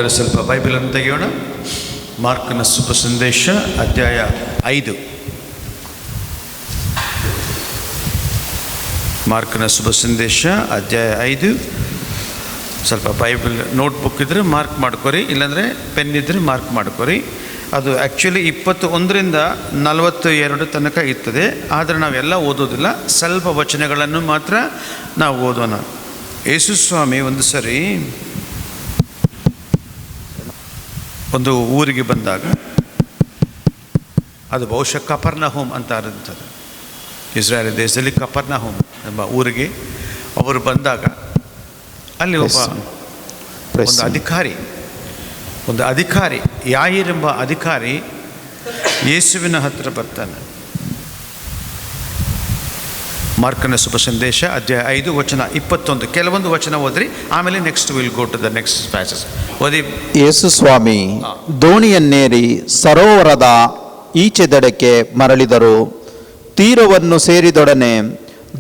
ಎಲ್ಲರೂ ಸ್ವಲ್ಪ ಬೈಬಲನ್ನು ತೆಗೆಯೋಣ. ಮಾರ್ಕನ ಶುಭ ಸಂದೇಶ ಅಧ್ಯಾಯ 5. ಮಾರ್ಕನ ಶುಭ ಸಂದೇಶ ಅಧ್ಯಾಯ 5. ಸ್ವಲ್ಪ ಬೈಬಲ್ ನೋಟ್ಬುಕ್ ಇದ್ದರೆ ಮಾರ್ಕ್ ಮಾಡ್ಕೊರಿ, ಇಲ್ಲಾಂದರೆ ಪೆನ್ ಇದ್ದರೆ ಮಾರ್ಕ್ ಮಾಡ್ಕೊರಿ. ಅದು ಆ್ಯಕ್ಚುಲಿ 21ರಿಂದ 42 ತನಕ ಇರ್ತದೆ. ಆದರೆ ನಾವೆಲ್ಲ ಓದೋದಿಲ್ಲ, ಸ್ವಲ್ಪ ವಚನಗಳನ್ನು ಮಾತ್ರ ನಾವು ಓದೋಣ. ಯೇಸು ಸ್ವಾಮಿ ಒಂದು ಸರಿ ಒಂದು ಊರಿಗೆ ಬಂದಾಗ, ಅದು ಬಹುಶಃ ಕಪರ್ನಹೂಮ್ ಅಂತ ಇರುತ್ತದೆ, ಇಸ್ರಾಯೇಲ್ ದೇಶದಲ್ಲಿ ಕಪರ್ನಹೂಮ್ ಎಂಬ ಊರಿಗೆ ಅವರು ಬಂದಾಗ ಅಲ್ಲಿ ಒಂದು ಅಧಿಕಾರಿ ಯಾಯಿರ್ ಎಂಬ ಅಧಿಕಾರಿ ಯೇಸುವಿನ ಹತ್ತಿರ ಬರ್ತಾನೆ. ಮಾರ್ಕನ ಶುಭ ಸಂದೇಶ ಅಧ್ಯಾಯ 5 ವಚನ 21. ಕೆಲವೊಂದು ವಚನ ಓದ್ರಿ, ಆಮೇಲೆ next will go to the next passage. ಓದಿ. ಯೇಸು ಸ್ವಾಮಿ ದೋಣಿಯನ್ನೇರಿ ಸರೋವರದ ಈಚೆದೆಡೆಗೆ ಮರಳಿದರು. ತೀರವನ್ನು ಸೇರಿದೊಡನೆ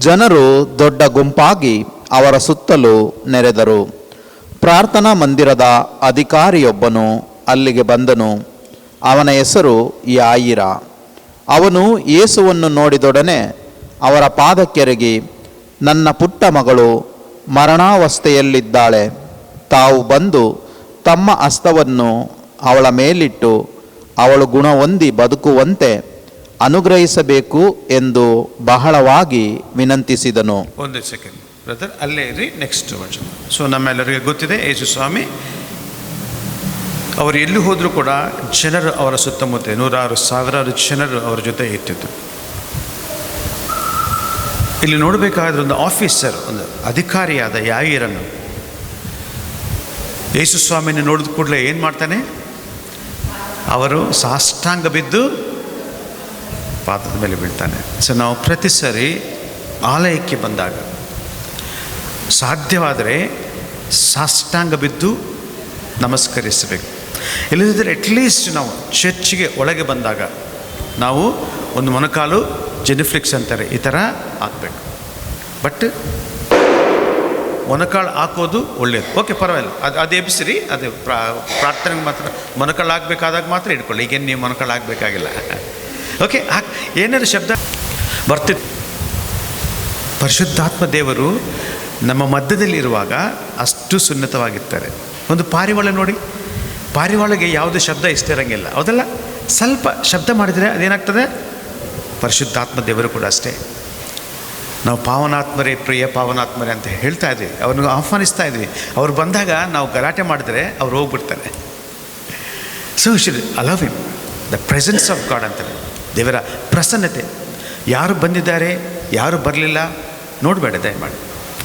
ಜನರು ದೊಡ್ಡ ಗುಂಪಾಗಿ ಅವರ ಸುತ್ತಲೂ ನೆರೆದರು. ಪ್ರಾರ್ಥನಾ ಮಂದಿರದ ಅಧಿಕಾರಿಯೊಬ್ಬನು ಅಲ್ಲಿಗೆ ಬಂದನು. ಅವನ ಹೆಸರು ಯಾಯಿರ. ಅವನು ಯೇಸುವನ್ನು ನೋಡಿದೊಡನೆ ಅವರ ಪಾದಕ್ಕೆರಗಿ, ನನ್ನ ಪುಟ್ಟ ಮಗಳು ಮರಣಾವಸ್ಥೆಯಲ್ಲಿದ್ದಾಳೆ, ತಾವು ಬಂದು ತಮ್ಮ ಹಸ್ತವನ್ನು ಅವಳ ಮೇಲಿಟ್ಟು ಅವಳು ಗುಣ ಹೊಂದಿ ಬದುಕುವಂತೆ ಅನುಗ್ರಹಿಸಬೇಕು ಎಂದು ಬಹಳವಾಗಿ ವಿನಂತಿಸಿದನು. ಒಂದು ಸೆಕೆಂಡ್ ಬ್ರದರ್, ಅಲ್ಲೇ ಇರಿ, ನೆಕ್ಸ್ಟ್ ವಚನ. ಸೊ ನಮ್ಮೆಲ್ಲರಿಗೆ ಗೊತ್ತಿದೆ, ಯೇಸು ಸ್ವಾಮಿ ಅವರು ಎಲ್ಲಿ ಹೋದರೂ ಕೂಡ ಜನರು ಅವರ ಸುತ್ತಮುತ್ತ 100,000 ಜನರು ಅವರ ಜೊತೆ ಇಟ್ಟಿದ್ದು. ಇಲ್ಲಿ ನೋಡಬೇಕಾದ್ರೆ ಒಂದು ಆಫೀಸರ್, ಒಂದು ಅಧಿಕಾರಿಯಾದ ಯಾಯಿರನ್ನು ಯೇಸು ಸ್ವಾಮಿನ ನೋಡಿದ ಕೂಡಲೇ ಏನು ಮಾಡ್ತಾನೆ, ಅವರು ಸಾಷ್ಟಾಂಗ ಬಿದ್ದು ಪಾದದ ಮೇಲೆ ಬೀಳ್ತಾನೆ. ಸೊ ನಾವು ಪ್ರತಿ ಸರಿ ಆಲಯಕ್ಕೆ ಬಂದಾಗ ಸಾಧ್ಯವಾದರೆ ಸಾಷ್ಟಾಂಗ ಬಿದ್ದು ನಮಸ್ಕರಿಸಬೇಕು. ಇಲ್ಲದಿದ್ದರೆ ಅಟ್ಲೀಸ್ಟ್ ನಾವು ಚರ್ಚಿಗೆ ಒಳಗೆ ಬಂದಾಗ ನಾವು ಒಂದು ಮೊಣಕಾಲು ಜೆನಿಫ್ಲಿಕ್ಸ್ ಅಂತಾರೆ, ಈ ಥರ ಹಾಕಬೇಕು. ಬಟ್ ಮೊಣಕಾಳು ಹಾಕೋದು ಒಳ್ಳೆಯದು, ಓಕೆ ಪರವಾಗಿಲ್ಲ, ಅದು ಎಬ್ಬಿಸಿರಿ, ಅದು ಪ್ರಾರ್ಥನೆಗೆ ಮಾತ್ರ ಮೊಣಕಾಳು ಹಾಕಬೇಕಾದಾಗ ಮಾತ್ರ ಇಟ್ಕೊಳ್ಳಿ. ಈಗೇನು ನೀವು ಮೊಣಕಾಳು ಹಾಕಬೇಕಾಗಿಲ್ಲ. ಓಕೆ, ಏನಾದ್ರು ಶಬ್ದ ಬರ್ತಿತ್ತು. ಪರಿಶುದ್ಧಾತ್ಮ ದೇವರು ನಮ್ಮ ಮಧ್ಯದಲ್ಲಿರುವಾಗ ಅಷ್ಟು ಸುನ್ನತವಾಗಿರ್ತಾರೆ. ಒಂದು ಪಾರಿವಾಳ ನೋಡಿ, ಪಾರಿವಾಳಗೆ ಯಾವುದೇ ಶಬ್ದ ಇಷ್ಟ ಇರೋಂಗಿಲ್ಲ, ಹೌದಲ್ಲ? ಸ್ವಲ್ಪ ಶಬ್ದ ಮಾಡಿದರೆ ಅದೇನಾಗ್ತದೆ? ಪರಿಶುದ್ಧಾತ್ಮ ದೇವರು ಕೂಡ ಅಷ್ಟೇ. ನಾವು ಪಾವನಾತ್ಮರೇ, ಪ್ರಿಯ ಪಾವನಾತ್ಮರೇ ಅಂತ ಹೇಳ್ತಾ ಇದ್ವಿ, ಅವ್ರನ್ನ ಆಹ್ವಾನಿಸ್ತಾ ಇದ್ವಿ. ಅವ್ರು ಬಂದಾಗ ನಾವು ಗಲಾಟೆ ಮಾಡಿದ್ರೆ ಅವ್ರು ಹೋಗ್ಬಿಡ್ತಾರೆ. So you should allow him, the presence of God ಅಂತಾರೆ, ದೇವರ ಪ್ರಸನ್ನತೆ. ಯಾರು ಬಂದಿದ್ದಾರೆ ಯಾರು ಬರಲಿಲ್ಲ ನೋಡಬೇಡ ದಯಮಾಡಿ,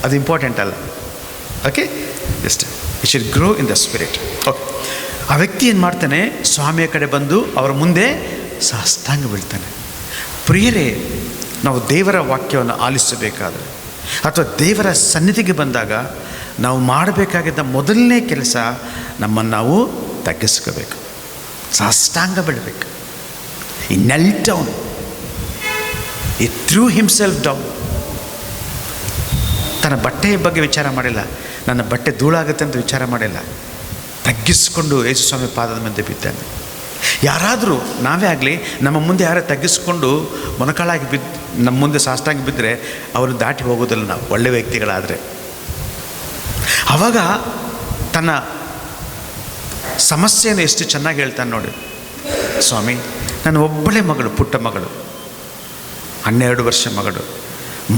ಅದು ಇಂಪಾರ್ಟೆಂಟ್ ಅಲ್ಲ. Okay, just you should grow in the spirit. Okay, ಆ ವ್ಯಕ್ತಿ ಏನು ಮಾಡ್ತಾನೆ, ಸ್ವಾಮಿಯ ಕಡೆ ಬಂದು ಅವರ ಮುಂದೆ ಸಾಷ್ಟಾಂಗ ಬೀಳ್ತಾನೆ. ಪ್ರಿಯರೇ, ನಾವು ದೇವರ ವಾಕ್ಯವನ್ನು ಆಲಿಸಬೇಕಾದ್ರೆ ಅಥವಾ ದೇವರ ಸನ್ನಿಧಿಗೆ ಬಂದಾಗ ನಾವು ಮಾಡಬೇಕಾಗಿದ್ದ ಮೊದಲನೇ ಕೆಲಸ, ನಮ್ಮನ್ನು ನಾವು ತಗ್ಗಿಸ್ಕೋಬೇಕು, ಸಾಷ್ಟಾಂಗ ಬೀಳಬೇಕು. ಈ ನೆಲ್ ಡೌನ್, ಈ ಥ್ರೂ ಹಿಮ್ಸೆಲ್ಫ್ ಡೌನ್. ತನ್ನ ಬಟ್ಟೆಯ ಬಗ್ಗೆ ವಿಚಾರ ಮಾಡಿಲ್ಲ, ನನ್ನ ಬಟ್ಟೆ ಧೂಳಾಗುತ್ತೆ ಅಂತ ವಿಚಾರ ಮಾಡಿಲ್ಲ, ತಗ್ಗಿಸ್ಕೊಂಡು ಯೇಸು ಸ್ವಾಮಿ ಪಾದದ ಮುಂದೆ ಬಿದ್ದಾನೆ. ಯಾರಾದರೂ ನಾವೇ ಆಗಲಿ, ನಮ್ಮ ಮುಂದೆ ಯಾರೇ ತಗ್ಗಿಸ್ಕೊಂಡು ಮೊಣಕಾಳಾಗಿ ಬಿದ್ದು ನಮ್ಮ ಮುಂದೆ ಸಾಷ್ಟಾಂಗ ಬಿದ್ದರೆ ಅವ್ರನ್ನ ದಾಟಿ ಹೋಗೋದಿಲ್ಲ ನಾವು, ಒಳ್ಳೆಯ ವ್ಯಕ್ತಿಗಳಾದರೆ. ಆವಾಗ ತನ್ನ ಸಮಸ್ಯೆಯನ್ನು ಎಷ್ಟು ಚೆನ್ನಾಗಿ ಹೇಳ್ತಾನೆ ನೋಡಿ. ಸ್ವಾಮಿ, ನನ್ನ ಒಬ್ಬಳೇ ಮಗಳು, ಪುಟ್ಟ ಮಗಳು, 12 ವರ್ಷ ಮಗಳು,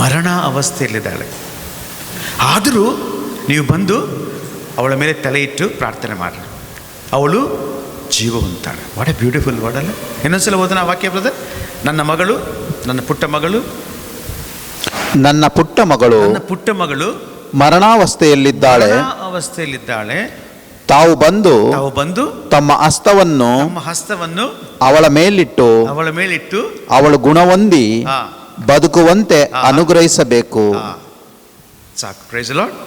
ಮರಣ ಅವಸ್ಥೆಯಲ್ಲಿದ್ದಾಳೆ. ಆದರೂ ನೀವು ಬಂದು ಅವಳ ಮೇಲೆ ತಲೆ ಇಟ್ಟು ಪ್ರಾರ್ಥನೆ ಮಾಡಿರಿ, ಅವಳು ಜೀವ ಹೊಂತಾಳೆ. ವಾಟ್ ಎ ಬ್ಯೂಟಿಫುಲ್ ವರ್ಡ್ ಅಲ್ಲ? ಇನ್ನೊಂದ್ಸಲ ಓದೋಣ ಆ ವಾಕ್ಯ ಬ್ರದರ್. ನನ್ನ ಮಗಳು, ನನ್ನ ಪುಟ್ಟ ಮಗಳು, ನನ್ನ ಪುಟ್ಟ ಮಗಳು, ನನ್ನ ಪುಟ್ಟ ಮಗಳು ಮರಣಾವಸ್ಥೆಯಲ್ಲಿದ್ದಾಳೆ, ತಾವು ಬಂದು ತಮ್ಮ ಹಸ್ತವನ್ನು ಅವಳ ಮೇಲಿಟ್ಟು ಅವಳು ಗುಣ ಹೊಂದಿ ಬದುಕುವಂತೆ ಅನುಗ್ರಹಿಸಬೇಕು. ಸಾಕು. Praise the Lord.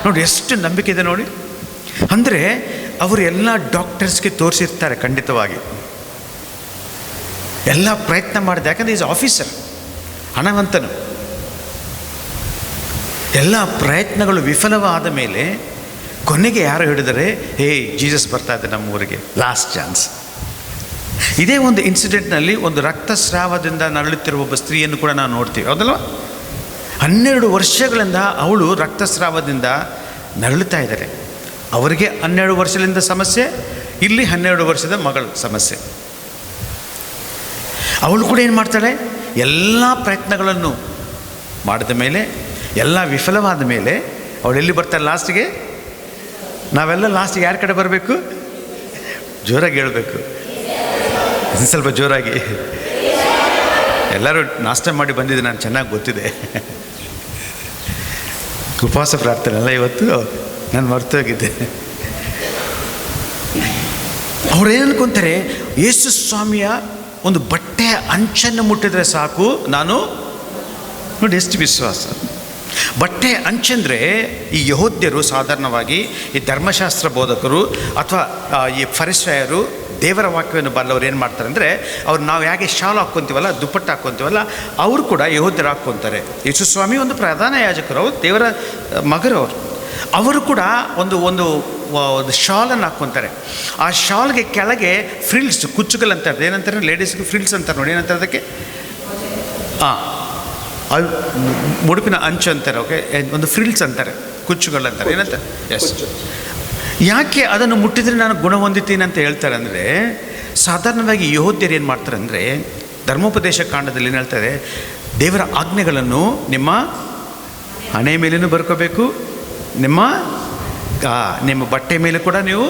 ನೋಡಿ ಎಷ್ಟು ನಂಬಿಕೆ ಇದೆ ನೋಡಿ. ಅಂದರೆ ಅವರು ಎಲ್ಲ ಡಾಕ್ಟರ್ಸ್ಗೆ ತೋರಿಸಿರ್ತಾರೆ, ಖಂಡಿತವಾಗಿ ಎಲ್ಲ ಪ್ರಯತ್ನ ಮಾಡಿದೆ. ಯಾಕಂದರೆ ಈಸ್ ಆಫೀಸರ್, ಹಣವಂತನು. ಎಲ್ಲ ಪ್ರಯತ್ನಗಳು ವಿಫಲವಾದ ಮೇಲೆ ಕೊನೆಗೆ ಯಾರು ಹೇಳಿದರೆ, ಹೇ ಜೀಸಸ್ ಬರ್ತಾ ಇದ್ದೆ ನಮ್ಮ ಊರಿಗೆ, ಲಾಸ್ಟ್ ಚಾನ್ಸ್. ಇದೇ ಒಂದು ಇನ್ಸಿಡೆಂಟ್ನಲ್ಲಿ ಒಂದು ರಕ್ತಸ್ರಾವದಿಂದ ನರಳುತ್ತಿರುವ ಒಬ್ಬ ಸ್ತ್ರೀಯನ್ನು ಕೂಡ ನಾವು ನೋಡ್ತೀವಿ, ಹೌದಲ್ವ? 12 ವರ್ಷಗಳಿಂದ ಅವಳು ರಕ್ತಸ್ರಾವದಿಂದ ನರಳುತ್ತಾ ಇದ್ದಾರೆ. ಅವರಿಗೆ 12 ವರ್ಷದಿಂದ ಸಮಸ್ಯೆ, ಇಲ್ಲಿ 12 ವರ್ಷದ ಮಗಳ ಸಮಸ್ಯೆ. ಅವಳು ಕೂಡ ಏನು ಮಾಡ್ತಾಳೆ, ಎಲ್ಲ ಪ್ರಯತ್ನಗಳನ್ನು ಮಾಡಿದ ಮೇಲೆ, ಎಲ್ಲ ವಿಫಲವಾದ ಮೇಲೆ ಅವಳು ಎಲ್ಲಿ ಬರ್ತಾಳೆ ಲಾಸ್ಟಿಗೆ? ನಾವೆಲ್ಲ ಲಾಸ್ಟಿಗೆ ಯಾರ ಕಡೆ ಬರಬೇಕು? ಜೋರಾಗಿ ಹೇಳಬೇಕು, ಸ್ವಲ್ಪ ಜೋರಾಗಿ. ಎಲ್ಲರೂ ನಾಷ್ಟ ಮಾಡಿ ಬಂದಿದ್ದೆ, ನಾನು ಚೆನ್ನಾಗಿ ಗೊತ್ತಿದೆ. ಉಪವಾಸ ಪ್ರಾರ್ಥನೆ ಅಲ್ಲ ಇವತ್ತು, ನಾನು ಮರ್ತೋಗಿದ್ದೆ. ಅವ್ರು ಏನು ಅನ್ಕೊತಾರೆ, ಯೇಸು ಸ್ವಾಮಿಯ ಒಂದು ಬಟ್ಟೆಯ ಅಂಚನ್ನು ಮುಟ್ಟಿದ್ರೆ ಸಾಕು ನಾನು, ನೋಡಿ ಎಷ್ಟು ವಿಶ್ವಾಸ. ಬಟ್ಟೆ ಅಂಚಂದರೆ ಈ ಯಹೂದ್ಯರು ಸಾಧಾರಣವಾಗಿ ಈ ಧರ್ಮಶಾಸ್ತ್ರ ಬೋಧಕರು ಅಥವಾ ಈ ಫರಿಸಾಯರು ದೇವರ ವಾಕ್ಯವನ್ನು ಬಲ್ಲವರು ಏನು ಮಾಡ್ತಾರೆ ಅಂದರೆ, ಅವ್ರು ನಾವು ಹೇಗೆ ಶಾಲು ಹಾಕ್ಕೊತೀವಲ್ಲ, ದುಪ್ಪಟ್ಟು ಹಾಕ್ಕೊತೀವಲ್ಲ, ಅವರು ಕೂಡ ಯಹೂದ್ಯರು ಹಾಕ್ಕೊತಾರೆ. ಯೇಸು ಸ್ವಾಮಿ ಒಂದು ಪ್ರಧಾನ ಯಾಜಕರು, ಅವರು ದೇವರ ಮಗರು. ಅವರು ಕೂಡ ಒಂದು ಒಂದು ಒಂದು ಶಾಲನ್ನು ಹಾಕ್ಕೊತಾರೆ. ಆ ಶಾಲ್ಗೆ ಕೆಳಗೆ ಫ್ರಿಲ್ಸ್, ಕುಚ್ಚುಗಳಂತಾರೆ. ಏನಂತಾರೆ ಲೇಡೀಸ್ಗೆ ಫ್ರಿಲ್ಸ್ ಅಂತಾರೆ ನೋಡಿ, ಏನಂತಾರೆ ಅದಕ್ಕೆ? ಅದು ಮುಡುಪಿನ ಅಂಚು ಅಂತಾರೆ. ಓಕೆ, ಒಂದು ಫ್ರಿಲ್ಸ್ ಅಂತಾರೆ, ಕುಚ್ಚುಗಳಂತಾರೆ. ಏನಂತಾರೆ? ಎಸ್. ಯಾಕೆ ಅದನ್ನು ಮುಟ್ಟಿದರೆ ನಾನು ಗುಣ ಹೊಂದಿತೀನಿ ಅಂತ ಹೇಳ್ತಾರೆ ಅಂದರೆ, ಸಾಧಾರಣವಾಗಿ ಯಹೂದ್ಯರು ಏನು ಮಾಡ್ತಾರೆ ಅಂದರೆ, ಧರ್ಮೋಪದೇಶ ಕಾಂಡದಲ್ಲಿ ಏನು ಹೇಳ್ತಾರೆ, ದೇವರ ಆಜ್ಞೆಗಳನ್ನು ನಿಮ್ಮ ಹಣೆ ಮೇಲೇನೂ ಬರ್ಕೋಬೇಕು, ನಿಮ್ಮ ಬಟ್ಟೆ ಮೇಲೆ ಕೂಡ ನೀವು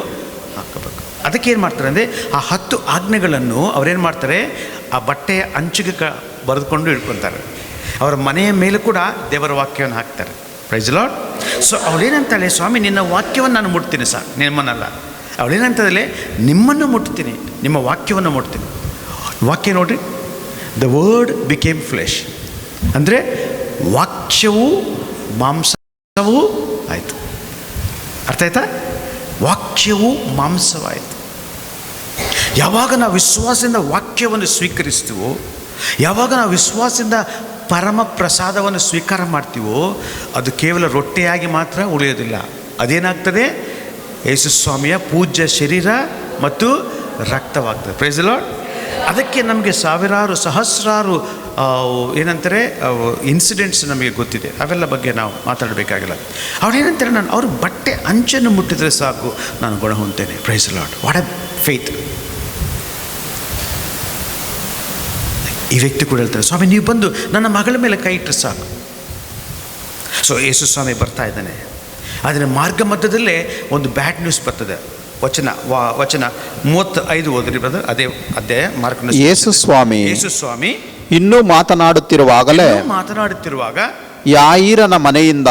ಹಾಕೋಬೇಕು. ಅದಕ್ಕೆ ಏನು ಮಾಡ್ತಾರೆ ಅಂದರೆ, ಆ 10 ಆಜ್ಞೆಗಳನ್ನು ಅವರೇನು ಮಾಡ್ತಾರೆ, ಆ ಬಟ್ಟೆಯ ಅಂಚಿಗೆ ಬರೆದುಕೊಂಡು ಇಟ್ಕೊತಾರೆ. ಅವರ ಮನೆಯ ಮೇಲೆ ಕೂಡ ದೇವರ ವಾಕ್ಯವನ್ನು ಹಾಕ್ತಾರೆ. Praise the Lord. ಸೊ ಅವಳೇನಂತಾಳೆ, ಸ್ವಾಮಿ ನಿನ್ನ ವಾಕ್ಯವನ್ನು ನಾನು ಮುಟ್ತೀನಿ ಸರ್, ನಿಮ್ಮನ್ನಲ್ಲ. ಅವಳೇನಂತಂದರೆ, ನಿಮ್ಮನ್ನು ಮುಟ್ತೀನಿ, ನಿಮ್ಮ ವಾಕ್ಯವನ್ನು ಮುಟ್ತೀನಿ. ವಾಕ್ಯ ನೋಡ್ರಿ, ದ ವರ್ಡ್ ಬಿಕೇಮ್ ಫ್ಲೆಶ್ ಅಂದರೆ ವಾಕ್ಯವು ಮಾಂಸವೂ ಆಯಿತು. ಅರ್ಥ ಆಯ್ತಾ? ವಾಕ್ಯವು ಮಾಂಸವಾಯಿತು. ಯಾವಾಗ ನಾವು ವಿಶ್ವಾಸದಿಂದ ವಾಕ್ಯವನ್ನು ಸ್ವೀಕರಿಸ್ತೀವೋ, ಯಾವಾಗ ನಾವು ವಿಶ್ವಾಸದಿಂದ ಪರಮ ಪ್ರಸಾದವನ್ನು ಸ್ವೀಕಾರ ಮಾಡ್ತೀವೋ, ಅದು ಕೇವಲ ರೊಟ್ಟಿಯಾಗಿ ಮಾತ್ರ ಉಳಿಯೋದಿಲ್ಲ. ಅದೇನಾಗ್ತದೆ, ಯೇಸು ಸ್ವಾಮಿಯ ಪೂಜ್ಯ ಶರೀರ ಮತ್ತು ರಕ್ತವಾಗ್ತದೆ. Price the lord. ಅದಕ್ಕೆ ನಮಗೆ ಸಾವಿರಾರು ಸಹಸ್ರಾರು ಏನಂತಾರೆ ಇನ್ಸಿಡೆಂಟ್ಸ್ ನಮಗೆ ಗೊತ್ತಿದೆ. ಅವೆಲ್ಲ ಬಗ್ಗೆ ನಾವು ಮಾತಾಡಬೇಕಾಗಿಲ್ಲ. ಅವ್ರೇನಂತಾರೆ, ನಾನು ಅವ್ರ ಬಟ್ಟೆ ಅಂಚನ್ನು ಮುಟ್ಟಿದರೆ ಸಾಕು ನಾನು ಗುಣ ಹೊಂದ್ತೇನೆ. Praise the lord. What a faith. ಈ ವ್ಯಕ್ತಿ ಕೂಡ ಹೇಳ್ತಾರೆ, ಸ್ವಾಮಿ ನೀವು ಬಂದು ನನ್ನ ಮಗಳ ಮೇಲೆ ಕೈ ಇಟ್ಟರೆ ಸಾಕು. ಸೊ ಯೇಸು ಸ್ವಾಮಿ ಬರ್ತಾ ಇದ್ದಾನೆ. ಆದರೆ ಮಾರ್ಗ ಮಧ್ಯದಲ್ಲೇ ಒಂದು ಬ್ಯಾಡ್ ನ್ಯೂಸ್ ಬರ್ತದೆ. ವಚನ 35 ಓದ್ರಿ ಬ್ರದರ್, ಅದೇ ಅಧ್ಯಾಯ ಮಾರ್ಕ್. ಯೇಸು ಸ್ವಾಮಿ ಇನ್ನೂ ಮಾತನಾಡುತ್ತಿರುವಾಗ ಯಾಯೀರನ ಮನೆಯಿಂದ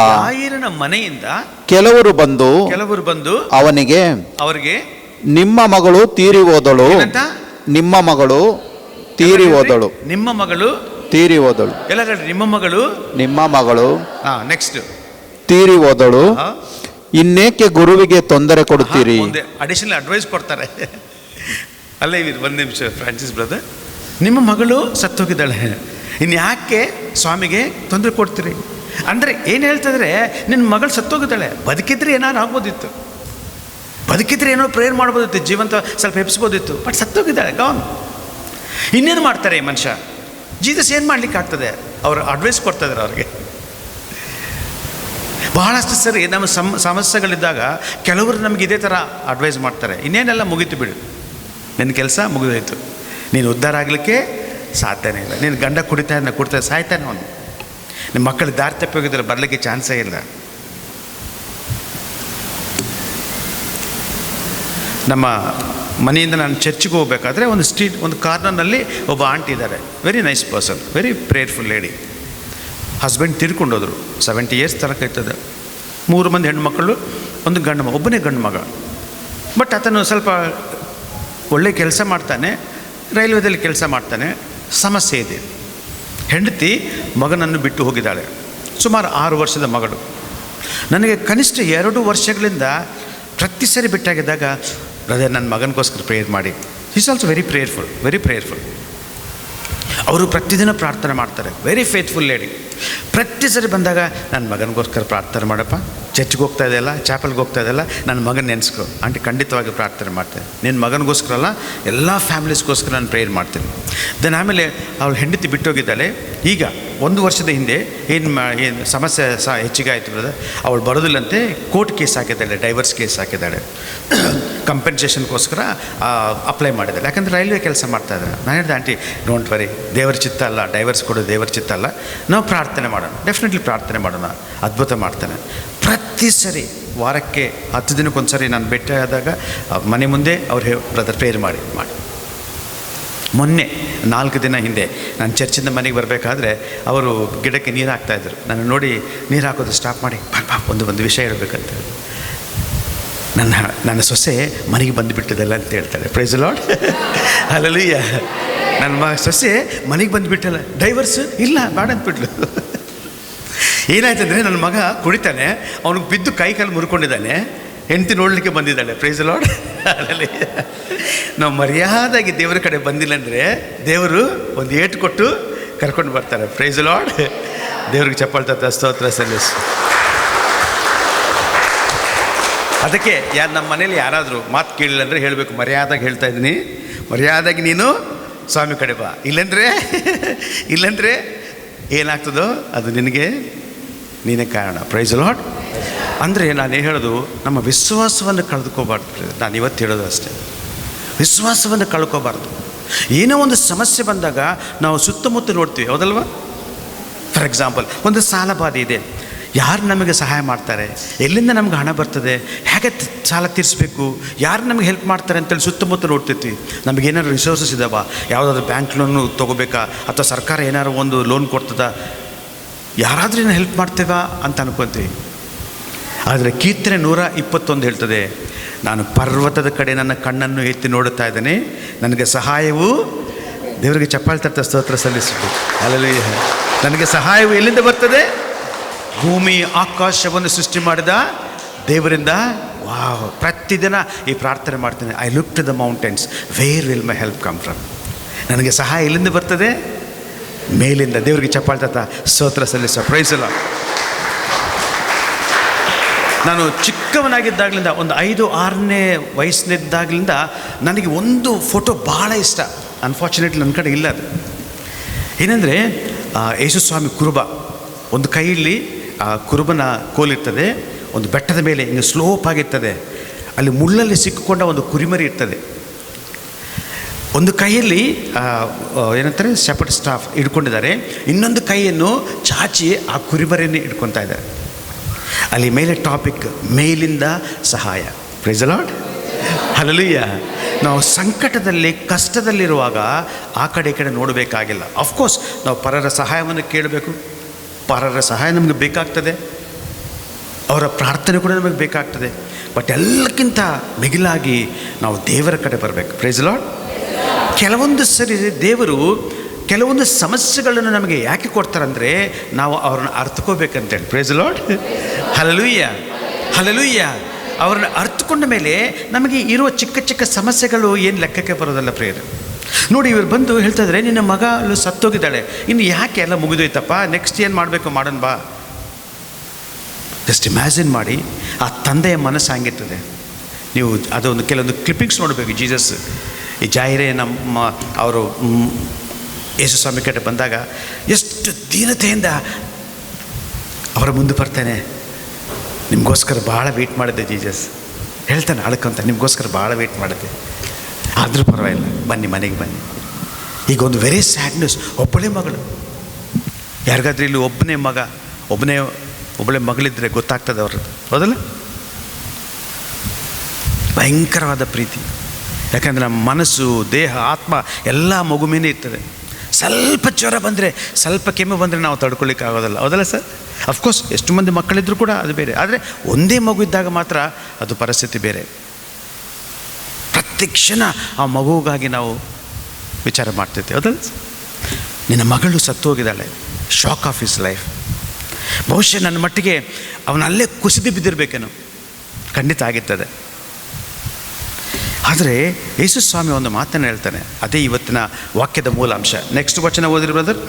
ಕೆಲವರು ಬಂದು ಅವರಿಗೆ ನಿಮ್ಮ ಮಗಳು ತೀರಿ ಹೋದಳು. ಎಲ್ಲ ನಿಮ್ಮ ಮಗಳು ನೆಕ್ಸ್ಟ್ ತೀರಿ ಹೋದಳು, ಇನ್ನೇಕೆ ಗುರುವಿಗೆ ತೊಂದರೆ ಕೊಡುತ್ತೀರಿ? ಅಡಿಷನಲ್ ಅಡ್ವೈಸ್ ಕೊಡ್ತಾರೆ. ಅಲ್ಲೇ ಒಂದು ನಿಮಿಷ ಫ್ರಾನ್ಸಿಸ್ ಬ್ರದರ್, ನಿಮ್ಮ ಮಗಳು ಸತ್ತೋಗಿದ್ದಾಳೆ, ಇನ್ಯಾಕೆ ಸ್ವಾಮಿಗೆ ತೊಂದರೆ ಕೊಡ್ತೀರಿ ಅಂದರೆ ಏನು ಹೇಳ್ತಿದ್ರೆ, ನಿನ್ನ ಮಗಳು ಸತ್ತೋಗಿದ್ದಾಳೆ, ಬದುಕಿದ್ರೆ ಏನಾರು ಆಗ್ಬೋದಿತ್ತು, ಬದುಕಿದ್ರೆ ಏನೋ ಪ್ರೇಯರ್ ಮಾಡ್ಬೋದಿತ್ತು, ಜೀವಂತ ಸ್ವಲ್ಪ ಎಬ್ಸ್ಬೋದಿತ್ತು, ಬಟ್ ಸತ್ತೋಗಿದ್ದಾಳೆ, ಗಾನ್. ಇನ್ನೇನು ಮಾಡ್ತಾರೆ ಈ ಮನುಷ್ಯ? ಜೀಸಸ್ ಏನು ಮಾಡ್ಲಿಕ್ಕೆ ಆಗ್ತದೆ? ಅವರು ಅಡ್ವೈಸ್ ಕೊಡ್ತಾಯಿದ್ದಾರೆ ಅವ್ರಿಗೆ. ಬಹಳಷ್ಟು ಸರಿ ನಮ್ಮ ಸಮಸ್ಯೆಗಳಿದ್ದಾಗ ಕೆಲವರು ನಮಗೆ ಇದೇ ಥರ ಅಡ್ವೈಸ್ ಮಾಡ್ತಾರೆ, ಇನ್ನೇನೆಲ್ಲ ಮುಗೀತು ಬಿಡು, ನಿನ್ನ ಕೆಲಸ ಮುಗಿದೋಯ್ತು, ನೀನು ಉದ್ಧಾರ ಆಗಲಿಕ್ಕೆ ಸಾಧ್ಯನೇ ಇಲ್ಲ, ನೀನು ಗಂಡ ಕುಡಿತಾ ಸಾಯ್ತಾನೆ ಅವನು, ನಿಮ್ಮ ಮಕ್ಕಳು ದಾರಿ ತಪ್ಪಿ ಹೋಗಿದ್ರೆ ಬರಲಿಕ್ಕೆ ಚಾನ್ಸೇ ಇಲ್ಲ. ನಮ್ಮ ಮನೆಯಿಂದ ನಾನು ಚರ್ಚಿಗೆ ಹೋಗ್ಬೇಕಾದ್ರೆ ಒಂದು ಕಾರ್ನರ್ನಲ್ಲಿ ಒಬ್ಬ ಆಂಟಿ ಇದ್ದಾರೆ, very nice person, very prayerful lady. Husband ತೀರ್ಕೊಂಡೋದ್ರು, 70 years ತನಕ ಇರ್ತದೆ. 3 ಮಂದಿ ಹೆಣ್ಮಕ್ಕಳು, ಒಂದು ಗಂಡು ಮಗ, ಒಬ್ಬನೇ ಗಂಡು ಮಗ. ಬಟ್ ಆತನು ಸ್ವಲ್ಪ ಒಳ್ಳೆ ಕೆಲಸ ಮಾಡ್ತಾನೆ, ರೈಲ್ವೆದಲ್ಲಿ ಕೆಲಸ ಮಾಡ್ತಾನೆ. ಸಮಸ್ಯೆ ಇದೆ, ಹೆಂಡತಿ ಮಗನನ್ನು ಬಿಟ್ಟು ಹೋಗಿದ್ದಾಳೆ, ಸುಮಾರು 6 ವರ್ಷದ ಮಗಳು. ನನಗೆ ಕನಿಷ್ಠ 2 ವರ್ಷಗಳಿಂದ ಪ್ರತಿ ಸರಿ ಬಿಟ್ಟಾಗಿದ್ದಾಗ, ಬ್ರದರ್ ನನ್ನ ಮಗನಿಗೋಸ್ಕರ ಪ್ರೇಯರ್ ಮಾಡಿ. Is also very prayerful. ಅವರು ಪ್ರತಿದಿನ ಪ್ರಾರ್ಥನೆ ಮಾಡ್ತಾರೆ. Very faithful lady. ಪ್ರತಿ ಸರಿ ಬಂದಾಗ ನನ್ನ ಮಗನಿಗೋಸ್ಕರ ಪ್ರಾರ್ಥನೆ ಮಾಡಪ್ಪ, ಚರ್ಚ್ಗೆ ಹೋಗ್ತಾ ಇದೆಯಲ್ಲ, ಚಾಪಲ್ಗೆ ಹೋಗ್ತಾ ಇದೆಯಲ್ಲ, ನನ್ನ ಮಗನ ನೆನೆಸ್ಕೊ ಆಂಟಿ, ಖಂಡಿತವಾಗಿ ಪ್ರಾರ್ಥನೆ ಮಾಡ್ತೇನೆ. ನಿನ್ನ ಮಗನಿಗೋಸ್ಕರ ಅಲ್ಲ, ಎಲ್ಲ ಫ್ಯಾಮಿಲೀಸ್ಗೋಸ್ಕರ ನಾನು ಪ್ರೇಯರ್ ಮಾಡ್ತೀನಿ. ದೆನ್ ಆಮೇಲೆ ಅವಳು ಹೆಂಡತಿ ಬಿಟ್ಟೋಗಿದ್ದಾಳೆ. ಈಗ 1 ವರ್ಷದ ಹಿಂದೆ ಏನು ಸಮಸ್ಯೆ ಹೆಚ್ಚಿಗೆ ಆಯಿತು ಬ್ರದರ್, ಅವಳು ಬರೋದಿಲ್ಲಂತೆ, ಕೋರ್ಟ್ ಕೇಸ್ ಹಾಕಿದ್ದಾಳೆ, ಡೈವರ್ಸ್ ಕೇಸ್ ಹಾಕಿದ್ದಾಳೆ. ಕಂಪೆನ್ಸೇಷನ್ಗೋಸ್ಕರ ಅಪ್ಲೈ ಮಾಡಿದ್ದಾಳೆ. ಯಾಕಂದರೆ ರೈಲ್ವೆ ಕೆಲಸ ಮಾಡ್ತಾಯಿದ್ದಾರೆ. ನಾನು ಹೇಳಿದೆ, ಆಂಟಿ ಡೋಂಟ್ ವರಿ, ದೇವರ ಚಿತ್ತ ಅಲ್ಲ, ಡೈವರ್ಸ್ ಕೊಡೋದು ದೇವರ ಚಿತ್ತ ಅಲ್ಲ, ನಾವು ಪ್ರಾರ್ಥನೆ ಮಾಡೋಣ, ಡೆಫಿನೆಟ್ಲಿ ಪ್ರಾರ್ಥನೆ ಮಾಡೋಣ, ಅದ್ಭುತ ಮಾಡ್ತಾನೆ. ಪ್ರತಿ ಸರಿ ವಾರಕ್ಕೆ 10 ದಿನಕ್ಕೊಂದು ಸರಿ ನಾನು ಭೇಟಿ ಆದಾಗ ಮನೆ ಮುಂದೆ ಅವ್ರು ಬ್ರದರ್ ಪ್ರೇಯರ್ ಮಾಡಿ. ಮೊನ್ನೆ 4 ದಿನ ಹಿಂದೆ ನಾನು ಚರ್ಚಿಂದ ಮನೆಗೆ ಬರಬೇಕಾದ್ರೆ ಅವರು ಗಿಡಕ್ಕೆ ನೀರು ಹಾಕ್ತಾಯಿದ್ರು. ನಾನು ನೋಡಿ ನೀರು ಹಾಕೋದು ಸ್ಟಾಪ್ ಮಾಡಿ, ಬಾ ಒಂದು ವಿಷಯ ಹೇಳಬೇಕಂತ, ನನ್ನ ಸೊಸೆ ಮನೆಗೆ ಬಂದುಬಿಟ್ಟಿದ್ದಲ್ಲ ಅಂತ ಹೇಳ್ತಾಳೆ. Praise Lord, hallelujah. ನನ್ನ ಸೊಸೆ ಮನೆಗೆ ಬಂದುಬಿಟ್ಟಲ್ಲ, ಡೈವರ್ಸ್ ಇಲ್ಲ ಬೇಡ ಅಂದ್ಬಿಟ್ಲು. ಏನಾಯ್ತಂದರೆ ನನ್ನ ಮಗ ಕುಡಿತಾನೆ, ಅವನಿಗೆ ಬಿದ್ದು ಕೈ ಕಾಲು ಮುರ್ಕೊಂಡಿದ್ದಾನೆ, ಹೆಂಡತಿ ನೋಡಲಿಕ್ಕೆ ಬಂದಿದ್ದಾಳೆ. Praise Lord, hallelujah. ನಾವು ಮರ್ಯಾದಾಗಿ ದೇವರ ಕಡೆ ಬಂದಿಲ್ಲ ಅಂದರೆ ದೇವರು ಒಂದು ಏಟು ಕೊಟ್ಟು ಕರ್ಕೊಂಡು ಬರ್ತಾರೆ. ಪ್ರೈಸ್ ಲಾರ್ಡ್, ದೇವ್ರಿಗೆ ಚಪ್ಪಾಳ್ತ ಸ್ತೋತ್ರ ಸಲ್ಲಿಸು. ಅದಕ್ಕೆ ನಮ್ಮ ಮನೇಲಿ ಯಾರಾದರೂ ಮಾತು ಕೇಳಿಲ್ಲ ಅಂದರೆ ಹೇಳಬೇಕು, ಮರ್ಯಾದಾಗಿ ಹೇಳ್ತಾ ಇದ್ದೀನಿ, ಮರ್ಯಾದಾಗಿ ನೀನು ಸ್ವಾಮಿ ಕಡೆ ಬಾ, ಇಲ್ಲಂದರೆ ಏನಾಗ್ತದೋ ಅದು ನೀನೇ ಕಾರಣ. Praise Lord. ಅಂದರೆ ನಾನೇನು ಹೇಳೋದು, ನಮ್ಮ ವಿಶ್ವಾಸವನ್ನು ಕಳೆದುಕೋಬಾರ್ದು. ನಾನು ಇವತ್ತು ಹೇಳೋದು ಅಷ್ಟೇ, ವಿಶ್ವಾಸವನ್ನು ಕಳ್ಕೋಬಾರ್ದು. ಏನೋ ಒಂದು ಸಮಸ್ಯೆ ಬಂದಾಗ ನಾವು ಸುತ್ತಮುತ್ತ ನೋಡ್ತೀವಿ, ಹೌದಲ್ವಾ? ಫಾರ್ ಎಕ್ಸಾಂಪಲ್, ಒಂದು ಸಾಲ ಬಾಧೆ ಇದೆ, ಯಾರು ನಮಗೆ ಸಹಾಯ ಮಾಡ್ತಾರೆ, ಎಲ್ಲಿಂದ ನಮ್ಗೆ ಹಣ ಬರ್ತದೆ, ಹೇಗೆ ಸಾಲ ತೀರಿಸಬೇಕು, ಯಾರು ನಮಗೆ ಹೆಲ್ಪ್ ಮಾಡ್ತಾರೆ ಅಂತೇಳಿ ಸುತ್ತಮುತ್ತ ನೋಡ್ತಿರ್ತೀವಿ. ನಮಗೇನಾದ್ರು ರಿಸೋರ್ಸಸ್ ಇದ್ದಾವ, ಯಾವುದಾದ್ರು ಬ್ಯಾಂಕ್ ಲೋನು ತೊಗೋಬೇಕಾ, ಅಥವಾ ಸರ್ಕಾರ ಏನಾದ್ರು ಒಂದು ಲೋನ್ ಕೊಡ್ತದ, ಯಾರಾದ್ರೂ ಏನೋ ಹೆಲ್ಪ್ ಮಾಡ್ತೇವಾ ಅಂತ ಅನ್ಕೊತೀವಿ. ಆದರೆ ಕೀರ್ತನೆ 121 ಹೇಳ್ತದೆ, ನಾನು ಪರ್ವತದ ಕಡೆ ನನ್ನ ಕಣ್ಣನ್ನು ಎತ್ತಿ ನೋಡುತ್ತಾ ಇದ್ದೇನೆ, ನನಗೆ ಸಹಾಯವು, ದೇವರಿಗೆ ಚಪ್ಪಾಳೆ ಸ್ತೋತ್ರ ಸಲ್ಲಿಸಬೇಕು. ಹಲ್ಲೆಲೂಯಾ. ನನಗೆ ಸಹಾಯವು ಎಲ್ಲಿಂದ ಬರ್ತದೆ? ಭೂಮಿ ಆಕಾಶವನ್ನು ಸೃಷ್ಟಿ ಮಾಡಿದ ದೇವರಿಂದ. ವಾವ್, ಪ್ರತಿದಿನ ಈ ಪ್ರಾರ್ಥನೆ ಮಾಡ್ತೇನೆ. I look to the mountains, where will my help come from. ನನಗೆ ಸಹಾಯ ಎಲ್ಲಿಂದ ಬರ್ತದೆ? ಮೇಲಿಂದ. ದೇವರಿಗೆ ಚಪ್ಪಾಳೆ ಸ್ತೋತ್ರ ಸಲ್ಲಿಸ. Price lord. ನಾನು ಚಿಕ್ಕವನಾಗಿದ್ದಾಗಲಿಂದ, ಒಂದು 5-6ನೇ ವಯಸ್ಸಿನಿದ್ದಾಗಲಿಂದ ನನಗೆ ಒಂದು ಫೋಟೋ ಭಾಳ ಇಷ್ಟ. ಅನ್ಫಾರ್ಚುನೇಟ್ಲಿ ನನ್ನ ಕಡೆ ಇಲ್ಲ ಅದು. ಏನಂದರೆ ಯೇಸುಸ್ವಾಮಿ ಕುರುಬ, ಒಂದು ಕೈಯಲ್ಲಿ ಆ ಕುರುಬನ ಕೋಲಿರ್ತದೆ, ಒಂದು ಬೆಟ್ಟದ ಮೇಲೆ ಹಿಂಗೆ ಸ್ಲೋಪ್ ಆಗಿರ್ತದೆ, ಅಲ್ಲಿ ಮುಳ್ಳಲ್ಲಿ ಸಿಕ್ಕಿಕೊಂಡ ಒಂದು ಕುರಿಮರಿ ಇರ್ತದೆ. ಒಂದು ಕೈಯಲ್ಲಿ ಏನಂತಾರೆ ಶೆಪರ್ಡ್ ಸ್ಟಾಫ್ ಹಿಡ್ಕೊಂಡಿದ್ದಾರೆ, ಇನ್ನೊಂದು ಕೈಯನ್ನು ಚಾಚಿ ಆ ಕುರಿಮರಿಯನ್ನು ಹಿಡ್ಕೊತಾ ಇದ್ದಾರೆ. ಅಲ್ಲಿ ಮೇಲೆ ಟಾಪಿಕ್, ಮೇಲಿಂದ ಸಹಾಯ. Praise the lord, hallelujah. ನಾವು ಸಂಕಟದಲ್ಲಿ ಕಷ್ಟದಲ್ಲಿರುವಾಗ ಆ ಕಡೆ ಈ ಕಡೆ ನೋಡಬೇಕಾಗಿಲ್ಲ. ಅಫ್ಕೋರ್ಸ್ ನಾವು ಪರರ ಸಹಾಯವನ್ನು ಕೇಳಬೇಕು, ಪರರ ಸಹಾಯ ನಮಗೆ ಬೇಕಾಗ್ತದೆ, ಅವರ ಪ್ರಾರ್ಥನೆ ಕೂಡ ನಮಗೆ ಬೇಕಾಗ್ತದೆ. ಬಟ್ ಎಲ್ಲಕ್ಕಿಂತ ಮಿಗಿಲಾಗಿ ನಾವು ದೇವರ ಕಡೆ ಬರಬೇಕು. Praise the Lord. ಕೆಲವೊಂದು ಸರಿ ದೇವರು ಕೆಲವೊಂದು ಸಮಸ್ಯೆಗಳನ್ನು ನಮಗೆ ಯಾಕೆ ಕೊಡ್ತಾರಂದರೆ ನಾವು ಅವ್ರನ್ನ ಅರ್ಥಕೋಬೇಕಂತೇಳಿ. Praise the lord, hallelujah, hallelujah. ಅವ್ರನ್ನ ಅರ್ಥಕೊಂಡ ಮೇಲೆ ನಮಗೆ ಇರುವ ಚಿಕ್ಕ ಚಿಕ್ಕ ಸಮಸ್ಯೆಗಳು ಏನು ಲೆಕ್ಕಕ್ಕೆ ಬರೋದಲ್ಲ. ಪ್ರೇಯರ್ ನೋಡಿ, ಇವರು ಬಂದು ಹೇಳ್ತಾ ಇದ್ದಾರೆ, ನಿನ್ನ ಮಗಳು ಸತ್ತೋಗಿದ್ದಾಳೆ, ಇನ್ನು ಯಾಕೆ ಎಲ್ಲ ಮುಗಿದೋಯ್ತಪ್ಪ, ನೆಕ್ಸ್ಟ್ ಏನು ಮಾಡಬೇಕು ಮಾಡೋಣ ಬಾ. ಜಸ್ಟ್ ಇಮ್ಯಾಜಿನ್ ಮಾಡಿ, ಆ ತಂದೆಯ ಮನಸ್ಸು ಹಂಗಿರ್ತದೆ. ನೀವು ಅದೊಂದು ಕೆಲವೊಂದು ಕ್ಲಿಪ್ಪಿಂಗ್ಸ್ ನೋಡಬೇಕು. ಜೀಸಸ್ ಈ ಜಾಯಿರೆ ನಮ್ಮ ಅವರು ಯೇಸುಸ್ವಾಮಿ ಕಡೆ ಬಂದಾಗ ಎಷ್ಟು ದೀನತೆಯಿಂದ ಅವರ ಮುಂದೆ ಬರ್ತಾನೆ. ನಿಮಗೋಸ್ಕರ ಭಾಳ ವೆಯ್ಟ್ ಮಾಡಿದ್ದೆ ಜೀಸಸ್, ಹೇಳ್ತಾನೆ ಅಳ್ಕೊಂತ, ನಿಮಗೋಸ್ಕರ ಭಾಳ ವೆಯ್ಟ್ ಮಾಡಿದ್ದೆ, ಆದರೂ ಪರವಾಗಿಲ್ಲ, ಬನ್ನಿ ಮನೆಗೆ ಬನ್ನಿ. ಈಗ ಒಂದು ವೆರಿ ಸ್ಯಾಡ್ನೆಸ್. ಒಬ್ಬಳೇ ಮಗಳು, ಯಾರಿಗಾದ್ರೂ ಇಲ್ಲಿ ಒಬ್ಬಳೇ ಮಗಳಿದ್ದರೆ ಗೊತ್ತಾಗ್ತದೆ ಅವ್ರದ್ದು, ಹೌದಲ್ಲ? ಭಯಂಕರವಾದ ಪ್ರೀತಿ. ಯಾಕಂದರೆ ನಮ್ಮ ಮನಸ್ಸು, ದೇಹ, ಆತ್ಮ ಎಲ್ಲ ಮಗು ಮೇಲೆ ಇರ್ತದೆ. ಸ್ವಲ್ಪ ಜ್ವರ ಬಂದರೆ, ಸ್ವಲ್ಪ ಕೆಮ್ಮು ಬಂದರೆ ನಾವು ತಡ್ಕೊಳ್ಳಿಕ್ಕೆ ಆಗೋದಲ್ಲ, ಹೌದಲ್ಲ ಸರ್? ಅಫ್ಕೋರ್ಸ್ ಎಷ್ಟು ಮಂದಿ ಮಕ್ಕಳಿದ್ರೂ ಕೂಡ ಅದು ಬೇರೆ, ಆದರೆ ಒಂದೇ ಮಗು ಇದ್ದಾಗ ಮಾತ್ರ ಅದು ಪರಿಸ್ಥಿತಿ ಬೇರೆ. ಪ್ರತಿ ಕ್ಷಣ ಆ ಮಗುವಿಗಾಗಿ ನಾವು ವಿಚಾರ ಮಾಡ್ತಿರ್ತೀವಿ, ಹೌದಲ್ಲ? ನಿನ್ನ ಮಗಳು ಸತ್ತು ಹೋಗಿದ್ದಾಳೆ, ಶಾಕ್ ಆಫ್ ಹಿಸ್ ಲೈಫ್. ಬಹುಶಃ ನನ್ನ ಮಟ್ಟಿಗೆ ಅವನಲ್ಲೇ ಕುಸಿದು ಬಿದ್ದಿರಬೇಕೇನೋ, ಖಂಡಿತ ಆಗಿರ್ತದೆ. ಆದರೆ ಯೇಸು ಸ್ವಾಮಿ ಒಂದು ಮಾತನ್ನು ಹೇಳ್ತಾನೆ, ಅದೇ ಇವತ್ತಿನ ವಾಕ್ಯದ ಮೂಲಾಂಶ. ನೆಕ್ಸ್ಟ್ ವಚನ ಓದಿರಿ ಬ್ರದರ್.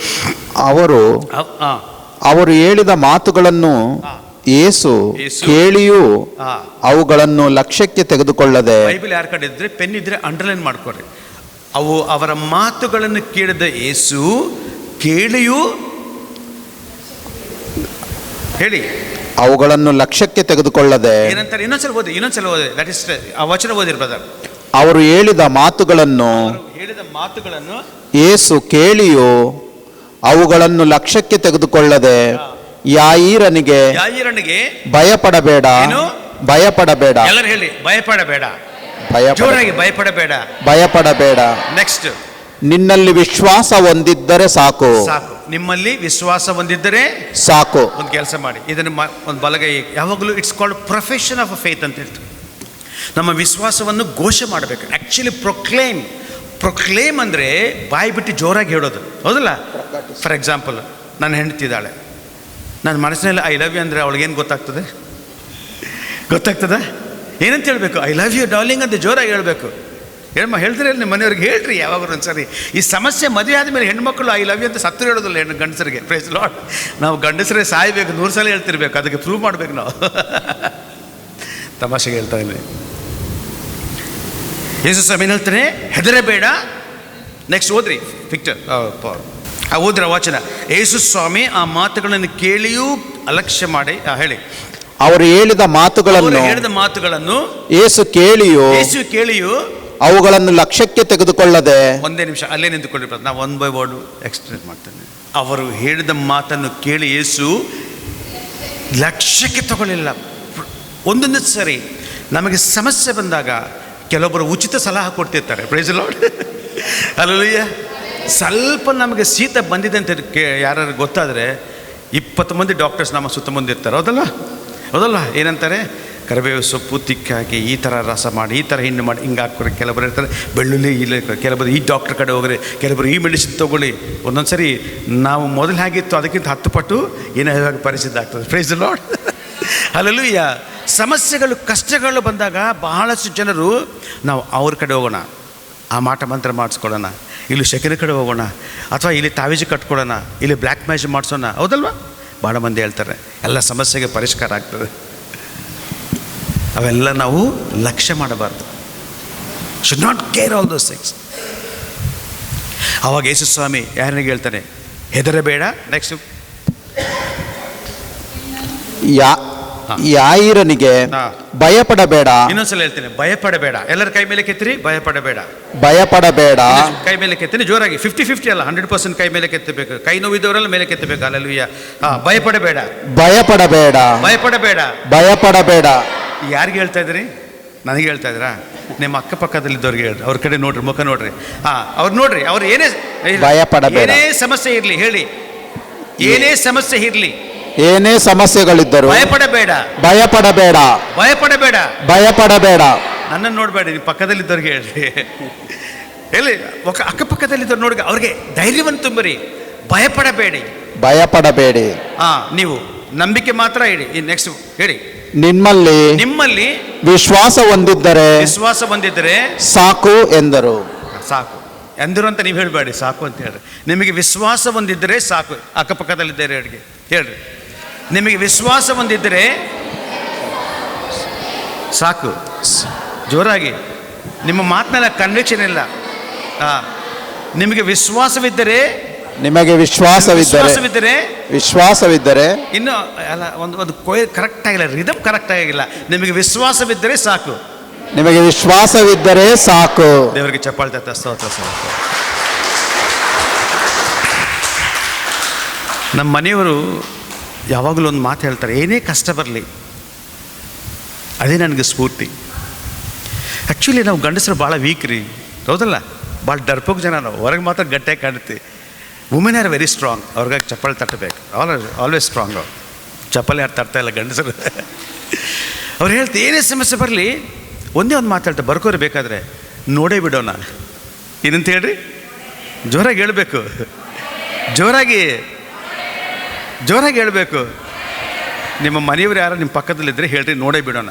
ಅವರು ಹೇಳಿದ ಮಾತುಗಳನ್ನು ಯೇಸು ಕೇಳಿಯೂ ಅವುಗಳನ್ನು ಲಕ್ಷ್ಯಕ್ಕೆ ತೆಗೆದುಕೊಳ್ಳದೆ. ಬೈಬಲ್ ಯಾರ ಕಡೆ ಇದ್ರೆ ಪೆನ್ ಇದ್ರೆ ಅಂಡರ್ಲೈನ್ ಮಾಡ್ಕೊಡ್ರಿ. ಅವರ ಮಾತುಗಳನ್ನು ಕೇಳಿದ ಯೇಸು ಕೇಳಿಯೂ, ಹೇಳಿ, ಅವುಗಳನ್ನು ಲಕ್ಷ್ಯಕ್ಕೆ ತೆಗೆದುಕೊಳ್ಳದೆ. ಏನಂತಾರೆ? ಇನ್ನೊಂದ್ಸಲ ಓದಿ. ದಟ್ ಇಸ್ ಆ ವಚನ ಓದಿರಿ ಬ್ರದರ್. ಅವರು ಹೇಳಿದ ಮಾತುಗಳನ್ನು ಯೇಸು ಕೇಳಿಯೂ ಅವುಗಳನ್ನು ಲಕ್ಷ್ಯಕ್ಕೆ ತೆಗೆದುಕೊಳ್ಳದೆ ಯಾಯೀರನಿಗೆ ಭಯಪಡಬೇಡ. ಎಲ್ಲರೂ ಹೇಳಿ, ಭಯಪಡಬೇಡ. ನೆಕ್ಸ್ಟ್, ನಿನ್ನಲ್ಲಿ ವಿಶ್ವಾಸ ಹೊಂದಿದ್ದರೆ ಸಾಕು. ನಿಮ್ಮಲ್ಲಿ ವಿಶ್ವಾಸ ಹೊಂದಿದ್ದರೆ ಸಾಕು. ಒಂದು ಕೆಲಸ ಮಾಡಿ, ಇದನ್ನು ಒಂದು ಬಲಗೈ, ಯಾವಾಗಲೂ it's called profession of faith ಅಂತ ಹೇಳ್ತಾರೆ. ನಮ್ಮ ವಿಶ್ವಾಸವನ್ನು ಘೋಷಣೆ ಮಾಡಬೇಕು. ಆ್ಯಕ್ಚುಲಿ ಪ್ರೊಕ್ಲೇಮ್ ಅಂದರೆ ಬಾಯಿ ಬಿಟ್ಟು ಜೋರಾಗಿ ಹೇಳೋದು, ಹೌದಲ್ಲ? ಫಾರ್ ಎಕ್ಸಾಂಪಲ್, ನನ್ನ ಹೆಂಡ್ತಿದ್ದಾಳೆ, ನನ್ನ ಮನಸ್ಸಿನಲ್ಲಿ ಐ ಲವ್ ಯು ಅಂದರೆ ಅವಳಿಗೇನು ಗೊತ್ತಾಗ್ತದೆ? ಏನಂತ ಹೇಳಬೇಕು? ಐ ಲವ್ ಯು ಡಾರ್ಲಿಂಗ್ ಅಂತ ಜೋರಾಗಿ ಹೇಳಬೇಕು. ಹೇಳ್ತೀರಿ ನಿಮ್ಮ ಮನೆಯವ್ರಿಗೆ ಹೇಳ್ರಿ ಯಾವಾಗಲೂ ಒಂದ್ಸರಿ. ಈ ಸಮಸ್ಯೆ ಮದುವೆ ಆದಮೇಲೆ ಹೆಣ್ಮಕ್ಳು ಐ ಲವ್ ಯು ಅಂತ ಸತ್ತು ಹೇಳೋದಿಲ್ಲ ಗಂಡಸರಿಗೆ. Praise Lord. ನಾವು ಗಂಡಸರೇ ಸಾಯ್ಬೇಕು, 100 ಸಲ ಹೇಳ್ತಿರ್ಬೇಕು, ಅದಕ್ಕೆ ಪ್ರೂವ್ ಮಾಡ್ಬೇಕು ನಾವು. ತಮಾಷೆಗೆ ಹೇಳ್ತಾ ಇಲ್ಲ. ಯೇಸು ಸ್ವಾಮಿ ಏನು ಹೇಳ್ತಾನೆ? ಹೆದರಬೇಡ. ನೆಕ್ಸ್ಟ್ ಓದ್ರಿ ಪಿಕ್ಚರ್, ಓದ್ರ ವಾಚನ. ಯೇಸು ಸ್ವಾಮಿ ಆ ಮಾತುಗಳನ್ನು ಕೇಳಿಯೂ ಅಲಕ್ಷ್ಯ ಮಾಡಿ, ಹೇಳಿ. ಅವರು ಹೇಳಿದ ಮಾತುಗಳನ್ನು ಯೇಸು ಕೇಳಿಯೂ ಅವುಗಳನ್ನು ಲಕ್ಷ್ಯಕ್ಕೆ ತೆಗೆದುಕೊಳ್ಳದೆ. ಒಂದೇ ನಿಮಿಷ ಅಲ್ಲೇ ನಿಂತುಕೊಳ್ಳಿ, ನಾವು ಒನ್ ಬೈ ವರ್ಡ್ ಎಕ್ಸ್ಪ್ಲೇನ್ ಮಾಡ್ತೇನೆ. ಅವರು ಹೇಳಿದ ಮಾತನ್ನು ಕೇಳಿ ಯೇಸು ಲಕ್ಷ್ಯಕ್ಕೆ ತಗೊಳ್ಳಿಲ್ಲ. ಒಂದೊಂದು ಸರಿ ನಮಗೆ ಸಮಸ್ಯೆ ಬಂದಾಗ ಕೆಲವೊಬ್ಬರು ಉಚಿತ ಸಲಹೆ ಕೊಡ್ತಿರ್ತಾರೆ. Praise the lord. ಹಲ್ಲೆಲೂಯ. ಸ್ವಲ್ಪ ನಮಗೆ ಶೀತ ಬಂದಿದೆ ಅಂತ ಯಾರು ಗೊತ್ತಾದರೆ 20 ಮಂದಿ ಡಾಕ್ಟರ್ಸ್ ನಮ್ಮ ಸುತ್ತ ಮುಂದೆ ಇರ್ತಾರೆ, ಹೌದಲ್ಲ? ಏನಂತಾರೆ? ಕರಿಬೇವು ಸೊಪ್ಪು ತಿಕ್ಕಾಕಿ ಈ ಥರ ರಸ ಮಾಡಿ, ಈ ಥರ ಹಿಂಡು ಮಾಡಿ, ಹಿಂಗೆ ಹಾಕ್ರಿ. ಕೆಲವರು ಇರ್ತಾರೆ ಬೆಳ್ಳುಳ್ಳಿ ಇಲ್ಲ, ಕೆಲವರು ಈ ಡಾಕ್ಟ್ರ್ ಕಡೆ ಹೋಗ್ರಿ, ಕೆಲವರು ಈ ಮೆಡಿಸಿನ್ ತೊಗೊಳ್ಳಿ. ಒಂದೊಂದು ಸರಿ ನಾವು ಮೊದಲು ಹೇಗಿತ್ತು ಅದಕ್ಕಿಂತ 10 ಪಟ್ಟು ಏನೋ ಪರಿಸ್ಥಿತಿ ಆಗ್ತದೆ. Praise the lord. ಹಲ್ಲೆಲೂಯ. ಸಮಸ್ಯೆಗಳು, ಕಷ್ಟಗಳು ಬಂದಾಗ ಬಹಳಷ್ಟು ಜನರು ನಾವು ಅವ್ರ ಕಡೆ ಹೋಗೋಣ, ಆ ಮಾಟ ಮಂತ್ರ ಮಾಡಿಸ್ಕೊಳ್ಳೋಣ, ಇಲ್ಲಿ ಶಕಿನ ಕಡೆ ಹೋಗೋಣ, ಅಥವಾ ಇಲ್ಲಿ ತಾವೀಜು ಕಟ್ಕೊಳ್ಳೋಣ, ಇಲ್ಲಿ ಬ್ಲ್ಯಾಕ್ ಮ್ಯಾಜಿಕ್ ಮಾಡಿಸೋಣ, ಹೌದಲ್ವಾ? ಭಾಳ ಮಂದಿ ಹೇಳ್ತಾರೆ ಎಲ್ಲ ಸಮಸ್ಯೆಗೆ ಪರಿಷ್ಕಾರ ಆಗ್ತದೆ. ಅವೆಲ್ಲ ನಾವು ಲಕ್ಷ್ಯ ಮಾಡಬಾರ್ದು. Should not care all those things. ಆವಾಗ ಯೇಸು ಸ್ವಾಮಿ ಯಾರನಿಗೆ ಹೇಳ್ತಾನೆ? ಹೆದರಬೇಡ. ನೆಕ್ಸ್ಟ್, ಯಾಯೀರನಿಗೆ ಭಯಪಡಬೇಡ. ಇನ್ನೊಂದ್ಸಲ ಹೇಳ್ತೀನಿ, ಭಯಪಡಬೇಡ. ಎಲ್ಲರ ಕೈ ಮೇಲೆ ಕೆತ್ತಿರಿ, ಭಯಪಡಬೇಡ. ಕೈ ಮೇಲೆ ಕೆತ್ತೀನಿ ಜೋರಾಗಿ. 50-50 ಅಲ್ಲ, 100% ಕೈ ಮೇಲೆ ಕೆತ್ತಬೇಕು. ಕೈ ನೋವಿದ್ದವರೆಲ್ಲ ಮೇಲೆ ಕೆತ್ತಬೇಕು. ಹಲ್ಲೆಲೂಯಾ. ಭಯಪಡಬೇಡ. ಯಾರಿಗೆ ಹೇಳ್ತಾ ಇದ್ರಿ? ನನಗೆ ಹೇಳ್ತಾ ಇದ್ರಾ? ನಿಮ್ಮ ಅಕ್ಕಪಕ್ಕದಲ್ಲಿದ್ದವ್ರಿಗೆ ಹೇಳ್ರಿ, ಅವ್ರ ಕಡೆ ನೋಡ್ರಿ, ಮುಖ ನೋಡ್ರಿ. ಅವ್ರು ನೋಡ್ರಿ, ಅವ್ರು ಏನೇ ಸಮಸ್ಯೆ ಇರಲಿ, ಹೇಳಿ, ಏನೇ ಸಮಸ್ಯೆ ಇರಲಿ, ಏನೇ ಸಮಸ್ಯೆಗಳಿದ್ದರು ಭಯಪಡಬೇಡ. ನನ್ನನ್ನು ನೋಡಬೇಡಿ, ನಿಮ್ಮ ಪಕ್ಕದಲ್ಲಿದ್ದವ್ರಿಗೆ ಹೇಳ್ರಿ. ಹೇಳಿ, ಅಕ್ಕಪಕ್ಕದಲ್ಲಿದ್ದವ್ರು ನೋಡಿ, ಅವ್ರಿಗೆ ಧೈರ್ಯವನ್ನು ತುಂಬಿರಿ. ಭಯಪಡಬೇಡಿ. ನೀವು ನಂಬಿಕೆ ಮಾತ್ರ ಇಡಿ. ನೆಕ್ಸ್ಟ್ ಹೇಳಿ. ನಿಮ್ಮಲ್ಲಿ ವಿಶ್ವಾಸ ಹೊಂದಿದ್ದರೆ ಸಾಕು ಎಂದರು. ಸಾಕು ಎಂದರು ಅಂತ ನೀವು ಹೇಳಬೇಡಿ, ಸಾಕು ಅಂತ ಹೇಳ್ರಿ. ನಿಮಗೆ ವಿಶ್ವಾಸ ಹೊಂದಿದ್ದರೆ ಸಾಕು. ಅಕ್ಕಪಕ್ಕದಲ್ಲಿದ್ದಾರೆ ಹೇಳ್ರಿ, ನಿಮಗೆ ವಿಶ್ವಾಸ ಹೊಂದಿದ್ದರೆ ಸಾಕು. ಜೋರಾಗಿ, ನಿಮ್ಮ ಮಾತಿನಲ್ಲಿ ಕನ್ವಿಕ್ಷನ್ ಇಲ್ಲ. ನಿಮಗೆ ವಿಶ್ವಾಸವಿದ್ದರೆ ಇನ್ನು ಅಲ್ಲ, ಒಂದು ಕರೆಕ್ಟ್ ಆಗಿಲ್ಲ, ರಿದಮ್ ಕರೆಕ್ಟ್ ಆಗಿಲ್ಲ. ನಿಮಗೆ ವಿಶ್ವಾಸವಿದ್ದರೆ ಸಾಕು. ದೇವರಿಗೆ ಚಪ್ಪಾಳೆ ತಟ್ಟಿ ಸ್ತೋತ್ರ. ನಮ್ಮ ಮನೆಯವರು ಯಾವಾಗಲೂ ಒಂದು ಮಾತು ಹೇಳ್ತಾರೆ, ಏನೇ ಕಷ್ಟ ಬರಲಿ ಅದೇ ನನಗೆ ಸ್ಫೂರ್ತಿ. ಆ್ಯಕ್ಚುಲಿ ನಾವು ಗಂಡಸರು ಭಾಳ ವೀಕ್ ರೀ, ಹೌದಲ್ಲ? ಭಾಳ ಡರ್ಪೋಕ್ ಜನ ನಾವು. ಹೊರಗೆ ಮಾತ್ರ ಗಟ್ಟಿಯಾಗಿ ಕಾಣುತ್ತೆ. Women are very strong. ಅವ್ರಿಗಾಗಿ ಚಪ್ಪಲಿ ತಟ್ಟಬೇಕು. Always strong. ಅವ್ರು ಚಪ್ಪಲಿ ಯಾರು ತರ್ತಾ ಇಲ್ಲ ಗಂಡಸರು. ಅವ್ರು ಹೇಳ್ತಾರೆ, ಏನೇ ಸಮಸ್ಯೆ ಬರಲಿ ಒಂದೇ ಒಂದು ಮಾತು ಹೇಳ್ತಾರೆ, ಬರ್ಕೋರಿ ಬೇಕಾದರೆ ನೋಡೇ ಬಿಡೋಣ. ಏನಂತ ಹೇಳ್ರಿ? ಜೋರಾಗಿ ಹೇಳಬೇಕು, ಜೋರಾಗಿ ಹೇಳಬೇಕು. ನಿಮ್ಮ ಮನೆಯವರು ಯಾರು ನಿಮ್ಮ ಪಕ್ಕದಲ್ಲಿದ್ದರೆ ಹೇಳ್ರಿ, ನೋಡೇ ಬಿಡೋಣ.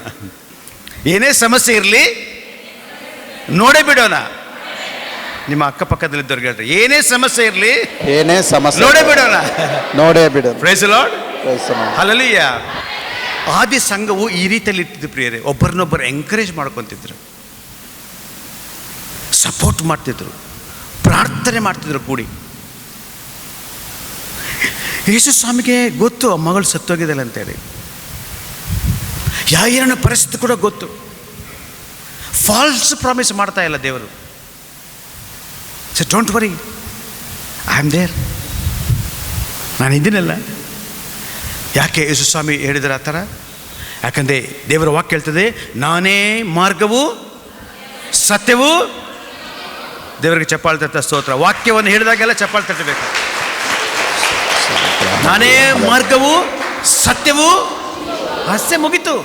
ಏನೇ ಸಮಸ್ಯೆ ಇರಲಿ ನೋಡೇ ಬಿಡೋಣ. ನಿಮ್ಮ ಅಕ್ಕಪಕ್ಕದಲ್ಲಿದ್ದವ್ರಿಗೆ ಹೇಳ್ರಿ, ಏನೇ ಸಮಸ್ಯೆ ಇರಲಿ ಏನೇ ಸಮಸ್ಯೆ ನೋಡೇ ಬಿಡೋಣ. ನೋಡೇ ಬಿಡೋಣ. Praise the Lord. Praise the Lord. Hallelujah. ಆದಿ ಸಂಘವು ಈ ರೀತಿಯಲ್ಲಿ ಇರ್ತಿದ್ದು ಪ್ರಿಯರೇ, ಒಬ್ಬರನ್ನೊಬ್ಬರು ಎಂಕರೇಜ್ ಮಾಡ್ಕೊತಿದ್ರು, ಸಪೋರ್ಟ್ ಮಾಡ್ತಿದ್ರು, ಪ್ರಾರ್ಥನೆ ಮಾಡ್ತಿದ್ರು ಕೂಡಿ. ಯೇಸು ಸ್ವಾಮಿಗೆ ಗೊತ್ತು ಆ ಮಗಳು ಸತ್ತೋಗಿದ್ದಲ್ಲ ಅಂತೇಳಿ, ಯಾಯನ ಪರಿಸ್ಥಿತಿ ಕೂಡ ಗೊತ್ತು. ಫಾಲ್ಸ್ ಪ್ರಾಮಿಸ್ ಮಾಡ್ತಾ ಇಲ್ಲ ದೇವರು. So don't worry, I am there, ನಾನು ಇದ್ದೀನಲ್ಲ. ಯಾಕೆ ಯೇಸು ಸ್ವಾಮಿ ಹೇಳಿದ್ರೆ ಆ ಥರ? ಯಾಕಂದರೆ ದೇವರ ವಾಕ್ಯ ಹೇಳ್ತದೆ, ನಾನೇ ಮಾರ್ಗವು ಸತ್ಯವೂ. ದೇವರಿಗೆ ಚಪ್ಪಾಳೆ ತಟ್ಟ ಸ್ತೋತ್ರ. ವಾಕ್ಯವನ್ನು ಹೇಳಿದಾಗೆಲ್ಲ ಚಪ್ಪಾಳೆ ತಟ್ಟಬೇಕು. ನಾನೇ ಮಾರ್ಗವು ಸತ್ಯವೂ, ಅಷ್ಟೇ ಮುಗೀತು.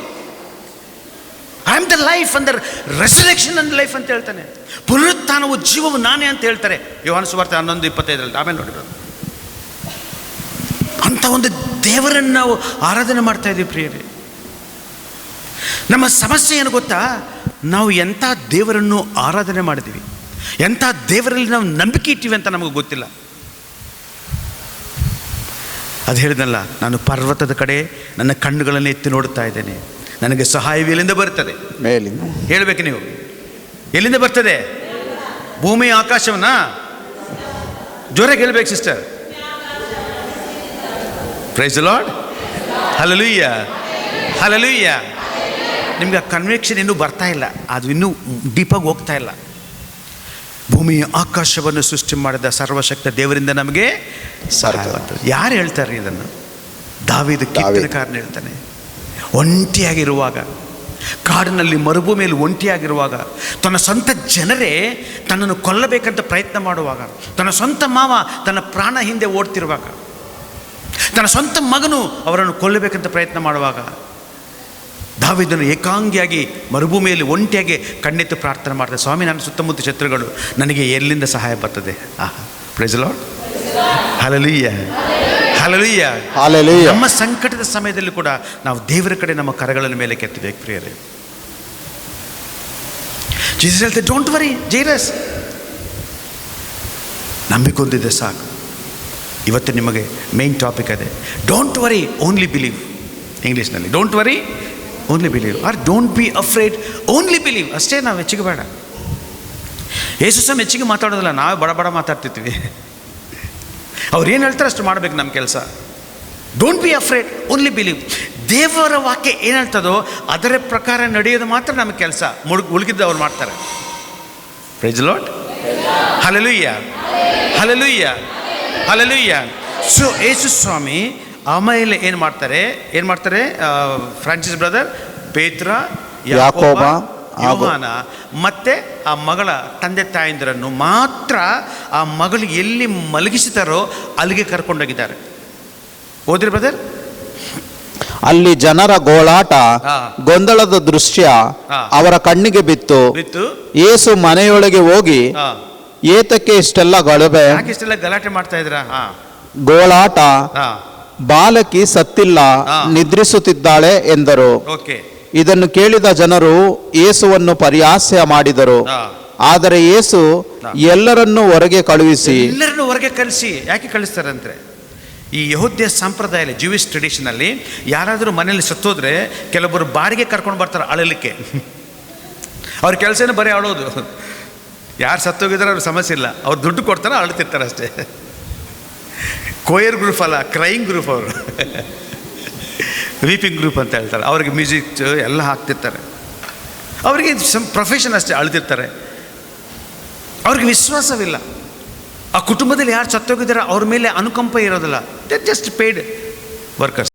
I am the life and the resurrection and life ಅಂತ ಹೇಳ್ತಾನೆ. ಪುನರುತ್ಥಾನವು ಜೀವವು ನಾನೇ ಅಂತ ಹೇಳ್ತಾರೆ ಯೋಹಾನ ಸುವಾರ್ತೆ 11:25. ಆಮೇಲೆ ನೋಡಿರೋದು. ಅಂಥ ಒಂದು ದೇವರನ್ನು ನಾವು ಆರಾಧನೆ ಮಾಡ್ತಾ ಇದ್ದೀವಿ ಪ್ರಿಯರೇ. ನಮ್ಮ ಸಮಸ್ಯೆ ಏನು ಗೊತ್ತಾ? ನಾವು ಎಂಥ ದೇವರನ್ನು ಆರಾಧನೆ ಮಾಡಿದ್ದೀವಿ, ಎಂಥ ದೇವರಲ್ಲಿ ನಾವು ನಂಬಿಕೆ ಇಟ್ಟಿವಿ ಅಂತ ನಮಗೆ ಗೊತ್ತಿಲ್ಲ. ಅದು ಹೇಳಿದ್ನಲ್ಲ, ನಾನು ಪರ್ವತದ ಕಡೆ ನನ್ನ ಕಣ್ಣುಗಳನ್ನು ಎತ್ತಿ ನೋಡುತ್ತಾ ಇದ್ದೇನೆ, ನನಗೆ ಸಹಾಯವು ಎಲ್ಲಿಂದ ಬರ್ತದೆ? ಮೇಲಿಂದ. ಹೇಳಬೇಕು ನೀವು, ಎಲ್ಲಿಂದ ಬರ್ತದೆ? ಭೂಮಿ ಆಕಾಶವನ್ನ ಜೋರಾಗಿ ಹೇಳ್ಬೇಕು sister. Praise the lord. Hallelujah, hallelujah. ನಿಮ್ಗೆ ಆ ಕನ್ವಿಕ್ಷನ್ ಇನ್ನೂ ಬರ್ತಾ ಇಲ್ಲ, ಅದು ಇನ್ನೂ ಡೀಪಾಗಿ ಹೋಗ್ತಾ ಇಲ್ಲ. ಭೂಮಿ ಆಕಾಶವನ್ನು ಸೃಷ್ಟಿ ಮಾಡಿದ ಸರ್ವಶಕ್ತ ದೇವರಿಂದ ನಮಗೆ ಸಹಾಯ ಬರ್ತದೆ. ಯಾರು ಹೇಳ್ತಾರೆ ಇದನ್ನು? ದಾವೀದ ಕೀರ್ತನಕಾರನು ಹೇಳ್ತಾನೆ. ಒಂಟಿಯಾಗಿರುವಾಗ, ಕಾಡಿನಲ್ಲಿ ಮರುಭೂಮಿಯಲ್ಲಿ ಒಂಟಿಯಾಗಿರುವಾಗ, ತನ್ನ ಸ್ವಂತ ಜನರೇ ತನ್ನನ್ನು ಕೊಲ್ಲಬೇಕಂತ ಪ್ರಯತ್ನ ಮಾಡುವಾಗ, ತನ್ನ ಸ್ವಂತ ಮಾವ ತನ್ನ ಪ್ರಾಣ ಹಿಂದೆ ಓಡ್ತಿರುವಾಗ, ತನ್ನ ಸ್ವಂತ ಮಗನು ಅವರನ್ನು ಕೊಲ್ಲಬೇಕಂತ ಪ್ರಯತ್ನ ಮಾಡುವಾಗ, ದಾವೀದನು ಏಕಾಂಗಿಯಾಗಿ ಮರುಭೂಮಿಯಲ್ಲಿ ಒಂಟಿಯಾಗಿ ಕಣ್ಣೆತ್ತು ಪ್ರಾರ್ಥನೆ ಮಾಡ್ತಾರೆ, ಸ್ವಾಮಿ ನನ್ನ ಸುತ್ತಮುತ್ತ ಶತ್ರುಗಳು, ನನಗೆ ಎಲ್ಲಿಂದ ಸಹಾಯ ಬರ್ತದೆ? Praise the lord. Hallelujah, hallelujah, hallelujah. ನಮ್ಮ ಸಂಕಟದ ಸಮಯದಲ್ಲಿ ಕೂಡ ನಾವು ದೇವರ ಕಡೆ ನಮ್ಮ ಕರಗಳನ್ನು ಮೇಲೆ ಕೆತ್ತಬೇಕು ಪ್ರಿಯರೇ. ಜೀಸಸ್ ಹೇಳ್ತಾರೆ, ಡೋಂಟ್ ವರಿ ಜೈರಸ್, ನಂಬಿಕೊಂದಿದೆ ಸಾಕು. ಇವತ್ತು ನಿಮಗೆ ಮೇನ್ ಟಾಪಿಕ್ ಅದೇ, ಡೋಂಟ್ ವರಿ ಓನ್ಲಿ ಬಿಲೀವ್. ಇಂಗ್ಲೀಷ್ನಲ್ಲಿ don't worry only believe, or don't be afraid only believe. ಅಷ್ಟೇ, ನಾವು ಹೆಚ್ಚಿಗೆ ಬೇಡ. ಯೇಸು ಸ್ವಾಮಿ ಹೆಚ್ಚಿಗೆ ಮಾತಾಡೋದಿಲ್ಲ, ನಾವೇ ಬಡ ಬಡ ಮಾತಾಡ್ತಿರ್ತೀವಿ. ಅವ್ರು ಏನು ಹೇಳ್ತಾರೆ ಅಷ್ಟು ಮಾಡಬೇಕು ನಮ್ಮ ಕೆಲಸ. Don't be afraid only believe. ದೇವರ ವಾಕ್ಯ ಏನು ಹೇಳ್ತದೋ ಅದರ ಪ್ರಕಾರ ನಡೆಯೋದು ಮಾತ್ರ ನಮ್ಮ ಕೆಲಸ, ಉಳುಕಿದ್ದು ಅವ್ರು ಮಾಡ್ತಾರೆ. Praise the lord. Hallelujah, hallelujah, hallelujah. So ಯೇಸು ಸ್ವಾಮಿ ಆಮೇಲೆ ಏನು ಮಾಡ್ತಾರೆ? ಫ್ರಾನ್ಸಿಸ್ ಬ್ರದರ್, ಪೇತ್ರ, ಯಾಕೋಬ, ಯೋಹಾನ ಮತ್ತೆ ಆ ಮಗಳ ತಂದೆ ತಾಯಂದಿರನ್ನು ಮಾತ್ರ ಆ ಮಗಳು ಎಲ್ಲಿ ಮಲಗಿಸುತ್ತಾರೋ ಅಲ್ಲಿಗೆ ಕರ್ಕೊಂಡೋಗಿದ್ದಾರೆ. ಓದ್ರಿ ಬ್ರದರ್. ಅಲ್ಲಿ ಜನರ ಗೋಳಾಟ, ಗೊಂದಲದ ದೃಶ್ಯ ಅವರ ಕಣ್ಣಿಗೆ ಬಿತ್ತು. ಯೇಸು ಮನೆಯೊಳಗೆ ಹೋಗಿ, ಏತಕ್ಕೆ ಇಷ್ಟೆಲ್ಲ ಗಲಭೆ? ಇಷ್ಟೆಲ್ಲ ಗಲಾಟೆ ಮಾಡ್ತಾ ಇದ್ರ? ಗೋಳಾಟ, ಬಾಲಕಿ ಸತ್ತಿಲ್ಲ, ನಿದ್ರಿಸುತ್ತಿದ್ದಾಳೆ ಎಂದರು. ಇದನ್ನು ಕೇಳಿದ ಜನರು ಯೇಸುವನ್ನು ಪರಿಹಾಸ್ಯ ಮಾಡಿದರು. ಆದರೆ ಯೇಸು ಎಲ್ಲರನ್ನೂ ಹೊರಗೆ ಕಳುಹಿಸಿ. ಯಾಕೆ ಕಳಿಸ್ತಾರಂದ್ರೆ, ಈ ಯಹೂದ್ಯ ಸಂಪ್ರದಾಯದಲ್ಲಿ, ಜೂಯಿಶ್ ಟ್ರೆಡಿಷನಲ್ಲಿ ಯಾರಾದರೂ ಮನೇಲಿ ಸತ್ತೋದ್ರೆ ಕೆಲವೊಬ್ಬರು ಬಾಡಿಗೆ ಕರ್ಕೊಂಡು ಬರ್ತಾರೆ ಅಳಲಿಕ್ಕೆ. ಅವ್ರ ಕೆಲಸನೇ ಬರೀ ಅಳೋದು. ಯಾರು ಸತ್ತೋಗಿದ್ರೆ ಅವ್ರ ಸಮಸ್ಯೆ ಇಲ್ಲ, ಅವ್ರು ದುಡ್ಡು ಕೊಡ್ತಾರೆ, ಅಳ್ತಿರ್ತಾರೆ ಅಷ್ಟೇ. ಕೋಯರ್ ಗ್ರೂಪ್ ಅಲ್ಲ, ಕ್ರೈಯಿಂಗ್ ಗ್ರೂಪ್ ಅವರು. ವೀಪಿಂಗ್ ಗ್ರೂಪ್ ಅಂತ ಹೇಳ್ತಾರೆ. ಅವ್ರಿಗೆ ಮ್ಯೂಸಿಕ್ ಎಲ್ಲ ಹಾಕ್ತಿರ್ತಾರೆ. ಅವರಿಗೆ ಪ್ರೊಫೆಷನ್ ಅಷ್ಟೇ, ಅಳ್ತಿರ್ತಾರೆ. ಅವ್ರಿಗೆ ವಿಶ್ವಾಸವಿಲ್ಲ. ಆ ಕುಟುಂಬದಲ್ಲಿ ಯಾರು ಸತ್ತೋಗಿದ್ದಾರೆ ಅವ್ರ ಮೇಲೆ ಅನುಕಂಪ ಇರೋದಿಲ್ಲ. They just paid workers.